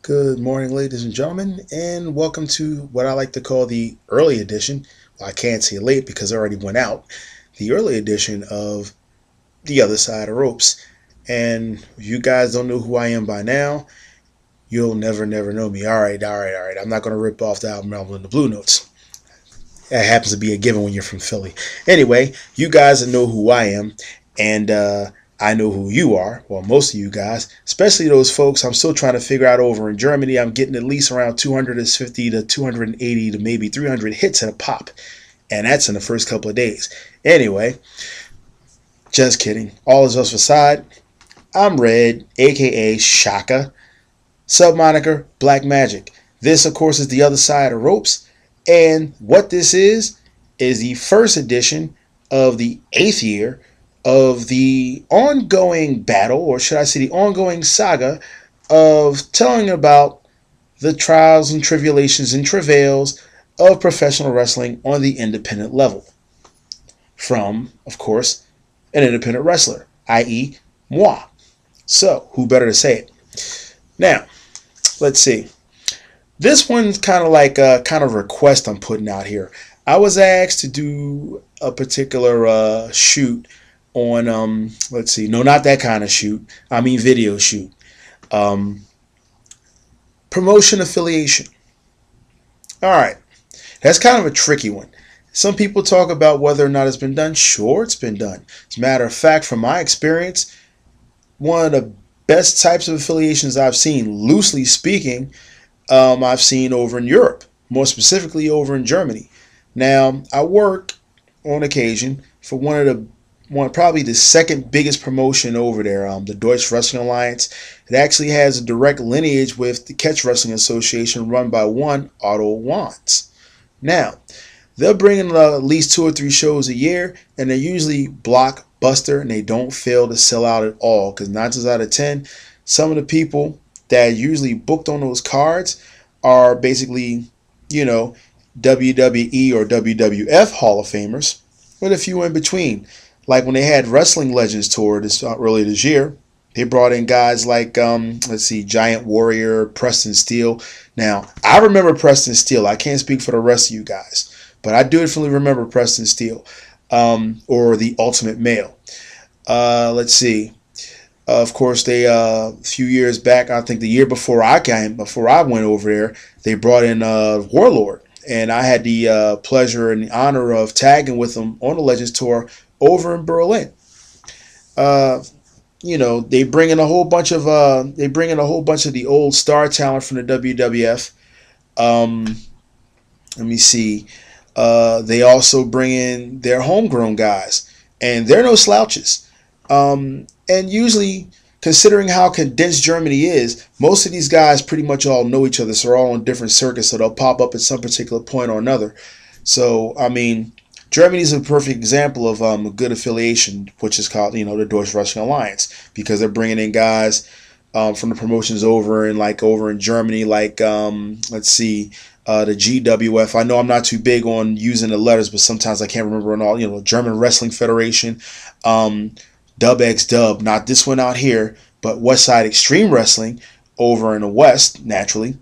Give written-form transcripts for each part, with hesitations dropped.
Good morning, ladies and gentlemen, and welcome to what I like to call the early edition. Well, I can't say late because it already went out. The early edition of The Other Side of Ropes. And if you guys don't know who I am by now, you'll never know me. All right. I'm not going to rip off the album in the Blue Notes. That happens to be a given when you're from Philly. Anyway, you guys know who I am, and I know who you are. Well, most of you guys, especially those folks I'm still trying to figure out over in Germany. I'm getting at least around 250 to 280 to maybe 300 hits at a pop, and that's in the first couple of days. Anyway, just kidding. All is just aside. I'm Red, aka Shaka, sub moniker Black Magic. This, of course, is The Other Side of Ropes. And what this is the first edition of the 8th year of the ongoing battle, or should I say the ongoing saga, of telling about the trials and tribulations and travails of professional wrestling on the independent level. From, of course, an independent wrestler, i.e., moi. So, who better to say it? Now, let's see. This one's kind of like a kind of request I'm putting out here. I was asked to do a particular shoot on, let's see, no, not that kind of shoot. I mean video shoot. Promotion affiliation. All right. That's kind of a tricky one. Some people talk about whether or not it's been done. Sure, it's been done. As a matter of fact, from my experience, one of the best types of affiliations I've seen, loosely speaking, I've seen over in Europe, more specifically over in Germany. Now, I work on occasion for probably the second biggest promotion over there, the Deutsche Wrestling Alliance. It actually has a direct lineage with the Catch Wrestling Association run by one Otto Wanz. Now, they're bringing at least 2 or 3 shows a year, and they're usually blockbuster, and they don't fail to sell out at all, because 9 times out of 10, some of the people that are usually booked on those cards are basically, WWE or WWF Hall of Famers, with a few in between. Like when they had Wrestling Legends tour earlier this year, they brought in guys like, Giant Warrior, Preston Steele. Now, I remember Preston Steele. I can't speak for the rest of you guys, but I do definitely remember Preston Steele, or the Ultimate Male. Let's see. Of course, they a few years back, I think the year before I went over there, they brought in Warlord, and I had the pleasure and the honor of tagging with them on the Legends tour over in Berlin. They bring in a whole bunch of the old star talent from the WWF. Let me see. They also bring in their homegrown guys, and they're no slouches. And usually, considering how condensed Germany is, most of these guys pretty much all know each other, so they're all on different circuits, so they'll pop up at some particular point or another. So, I mean, Germany is a perfect example of a good affiliation, which is called, the Deutsche Wrestling Alliance, because they're bringing in guys from the promotions over in Germany, let's see, the GWF. I know I'm not too big on using the letters, but sometimes I can't remember on all, German Wrestling Federation, Dub X Dub, not this one out here, but Westside Extreme Wrestling over in the West, naturally.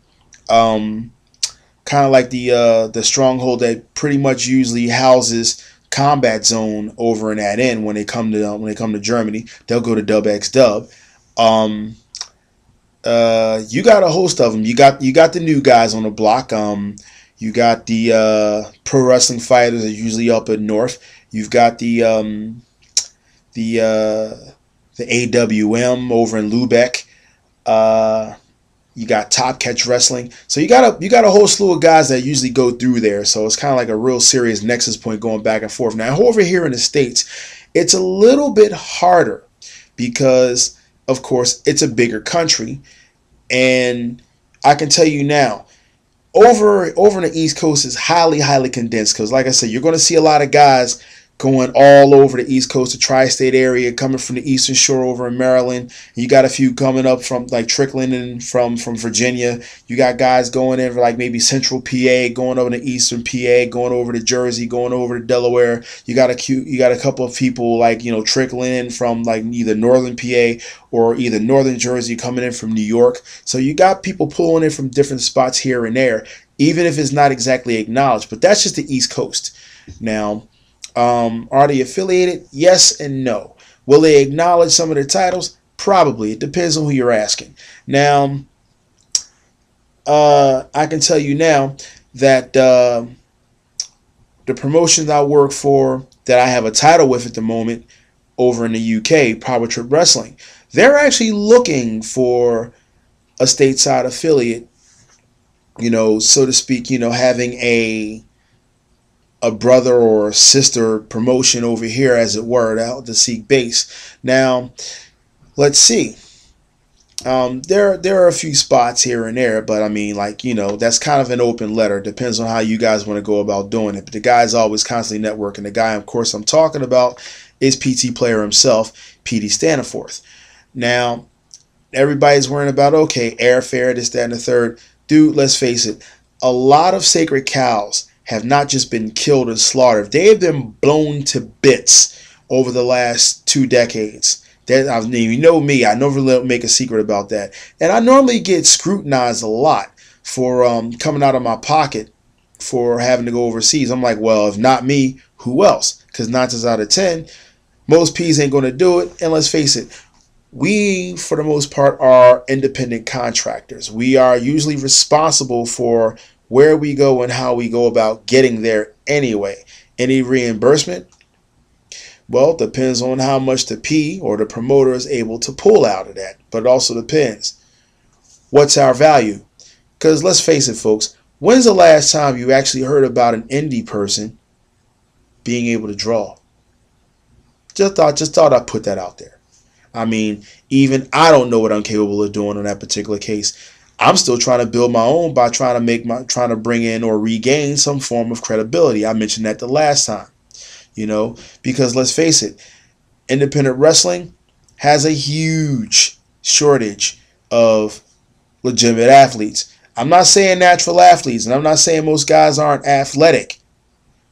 Kind of like the stronghold that pretty much usually houses Combat Zone over in that end when they come to Germany. They'll go to Dub X Dub. You got a host of them. You got the new guys on the block. You got the pro wrestling fighters that are usually up in north. You've got the AWM over in Lubeck. You got Top Catch Wrestling. So you got a whole slew of guys that usually go through there. So it's kind of like a real serious nexus point going back and forth. Now over here in the States, it's a little bit harder because, of course, it's a bigger country. And I can tell you now, over in the East Coast is highly condensed because, like I said, you're going to see a lot of guys going all over the East Coast, the tri-state area, coming from the Eastern Shore over in Maryland. You got a few coming up from like trickling in from Virginia. You got guys going in for like maybe Central PA, going over to Eastern PA, going over to Jersey, going over to Delaware. You got a couple of people like trickling in from like either Northern PA or either Northern Jersey, coming in from New York. So you got people pulling in from different spots here and there, even if it's not exactly acknowledged. But that's just the East Coast. Now, are they affiliated? Yes and no. Will they acknowledge some of their titles? Probably. It depends on who you're asking. Now, I can tell you now that the promotions I work for, that I have a title with at the moment over in the UK, Power Trip Wrestling, they're actually looking for a stateside affiliate, so to speak, having a brother or sister promotion over here, as it were, out to seek base. Now, let's see. There are a few spots here and there, but I mean, like, that's kind of an open letter. Depends on how you guys want to go about doing it. But the guy's always constantly networking. The guy, of course, I'm talking about is PT Player himself, PD Staniforth. Now, everybody's worrying about, okay, airfare, this, that, and the third. Dude, let's face it. A lot of sacred cows have not just been killed and slaughtered. They have been blown to bits over the last 2 decades. You know me, I never make a secret about that. And I normally get scrutinized a lot for coming out of my pocket for having to go overseas. I'm like, well, if not me, who else? Because 9 times out of 10, most P's ain't going to do it. And let's face it, we, for the most part, are independent contractors. We are usually responsible for where we go and how we go about getting there anyway. Any reimbursement? Well, it depends on how much the P or the promoter is able to pull out of that. But it also depends. What's our value? Because let's face it, folks, when's the last time you actually heard about an indie person being able to draw? Just thought I'd put that out there. I mean, even I don't know what I'm capable of doing on that particular case. I'm still trying to build my own by trying to bring in or regain some form of credibility. I mentioned that the last time, because let's face it, independent wrestling has a huge shortage of legitimate athletes. I'm not saying natural athletes, and I'm not saying most guys aren't athletic,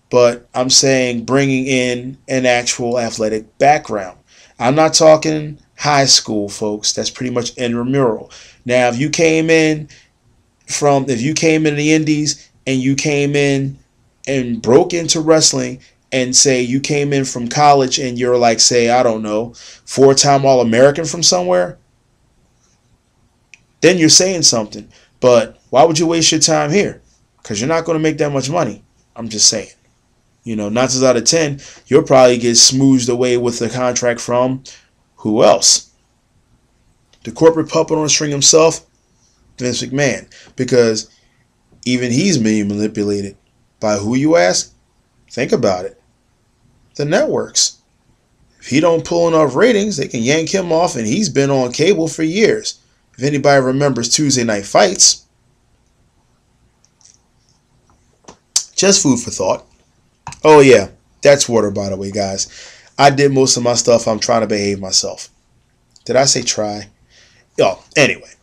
but I'm saying bringing in an actual athletic background. I'm not talking high school, folks. That's pretty much intramural. Now, if you came in the indies and you came in and broke into wrestling, and say you came in from college and you're like, say, I don't know, 4-time All-American from somewhere, then you're saying something. But why would you waste your time here? Because you're not going to make that much money. I'm just saying. 9 times out of 10, you'll probably get smoothed away with the contract from who else? The corporate puppet on the string himself, Vince McMahon. Because even he's being manipulated. By who, you ask? Think about it. The networks. If he don't pull enough ratings, they can yank him off, and he's been on cable for years. If anybody remembers Tuesday Night Fights, just food for thought. Oh yeah, that's water, by the way, guys. I did most of my stuff. I'm trying to behave myself. Did I say try? Oh, anyway.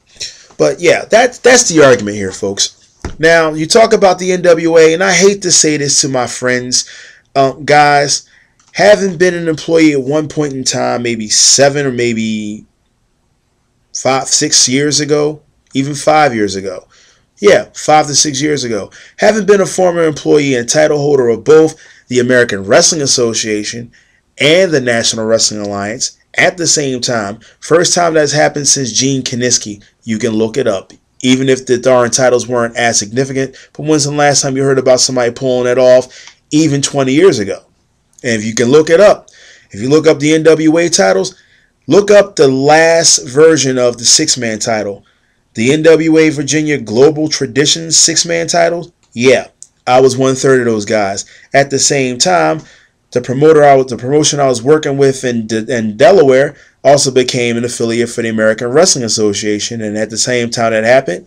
But yeah, that's the argument here, folks. Now, you talk about the NWA, and I hate to say this to my friends, guys, having been an employee at one point in time, maybe 7 or maybe 5, 6 years ago, even 5 years ago. Yeah, 5 to 6 years ago. Having been a former employee and title holder of both the American Wrestling Association and the National Wrestling Alliance at the same time. First time that's happened since Gene Kiniski. You can look it up. Even if the darn titles weren't as significant. But when's the last time you heard about somebody pulling it off? Even 20 years ago. And if you can look it up, if you look up the NWA titles, look up the last version of the 6-man title. The NWA Virginia Global Traditions 6-man titles. Yeah, I was 1/3 of those guys. At the same time, the promotion I was working with in Delaware also became an affiliate for the American Wrestling Association. And at the same time that happened,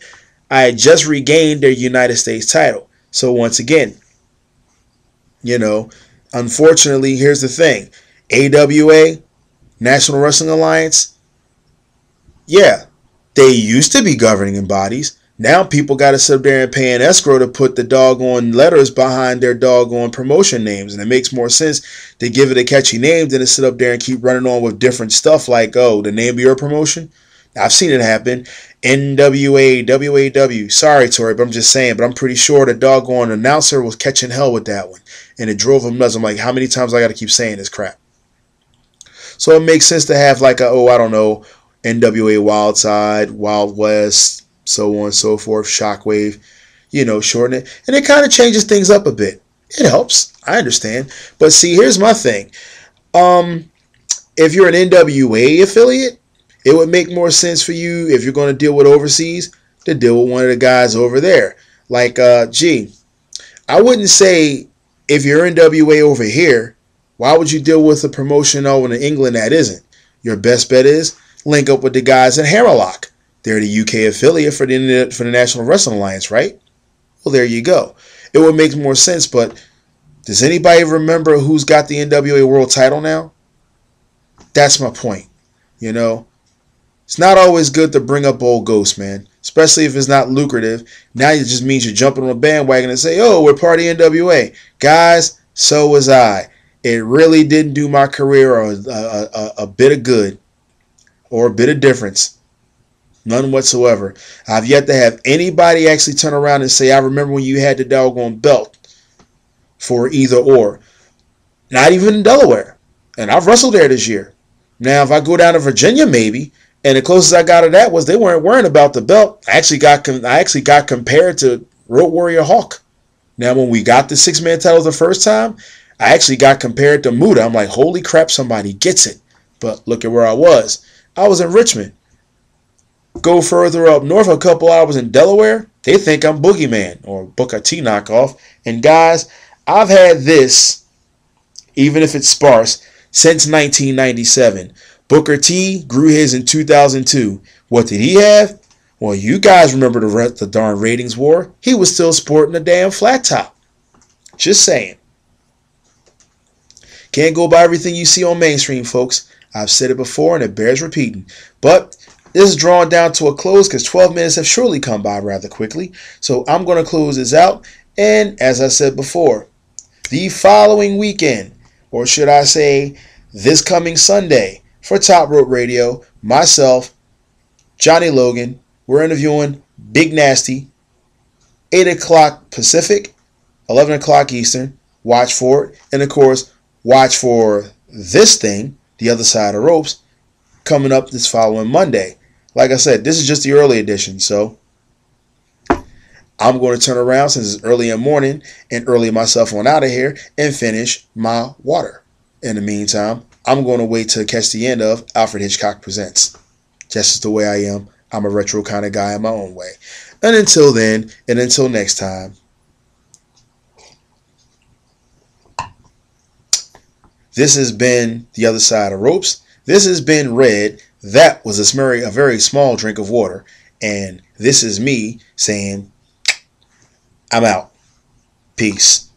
I had just regained their United States title. So once again, Unfortunately, here's the thing. AWA, National Wrestling Alliance, yeah, they used to be governing bodies. Now people got to sit there and pay an escrow to put the doggone letters behind their doggone promotion names. And it makes more sense to give it a catchy name than to sit up there and keep running on with different stuff like, oh, the name of your promotion? I've seen it happen. NWA, WAW. Sorry, Tori, but I'm just saying. But I'm pretty sure the doggone announcer was catching hell with that one. And it drove him nuts. I'm like, how many times I got to keep saying this crap? So it makes sense to have like a, oh, I don't know, NWA Wildside, Wild West, so on and so forth, Shockwave, shorten it. And it kind of changes things up a bit. It helps. I understand. But see, here's my thing. If you're an NWA affiliate, it would make more sense for you if you're going to deal with overseas to deal with one of the guys over there. Like, I wouldn't say if you're NWA over here, why would you deal with a promotion over in England that isn't? Your best bet is link up with the guys at Hammerlock. They're the UK affiliate for the National Wrestling Alliance, right? Well, there you go. It would make more sense, but does anybody remember who's got the NWA World title now? That's my point. It's not always good to bring up old ghosts, man. Especially if it's not lucrative. Now it just means you're jumping on a bandwagon and say, oh, we're part of NWA. Guys, so was I. It really didn't do my career a bit of good or a bit of difference. None whatsoever. I've yet to have anybody actually turn around and say, I remember when you had the doggone belt for either or. Not even in Delaware. And I've wrestled there this year. Now, if I go down to Virginia, maybe, and the closest I got to that was they weren't worrying about the belt. I actually got compared to Road Warrior Hawk. Now, when we got the 6-man title the first time, I actually got compared to Muda. I'm like, holy crap, somebody gets it. But look at where I was. I was in Richmond. Go further up north, a couple hours in Delaware, they think I'm Boogeyman or Booker T knockoff. And guys, I've had this, even if it's sparse, since 1997. Booker T grew his in 2002. What did he have? Well, you guys remember the darn ratings war. He was still sporting a damn flat top. Just saying. Can't go by everything you see on mainstream, folks. I've said it before and it bears repeating. But this is drawn down to a close because 12 minutes have surely come by rather quickly. So I'm going to close this out. And as I said before, the following weekend, or should I say this coming Sunday, for Top Rope Radio, myself, Johnny Logan, we're interviewing Big Nasty, 8 o'clock Pacific, 11 o'clock Eastern. Watch for it. And of course, watch for this thing, The Other Side of Ropes, coming up this following Monday. Like I said, this is just the early edition, so I'm going to turn around since it's early in the morning and early myself on out of here and finish my water. In the meantime, I'm going to wait to catch the end of Alfred Hitchcock Presents. Just as the way I am, I'm a retro kind of guy in my own way. And until then, and until next time, this has been The Other Side of Ropes. This has been Red. That was a very small drink of water. And this is me saying, I'm out. Peace.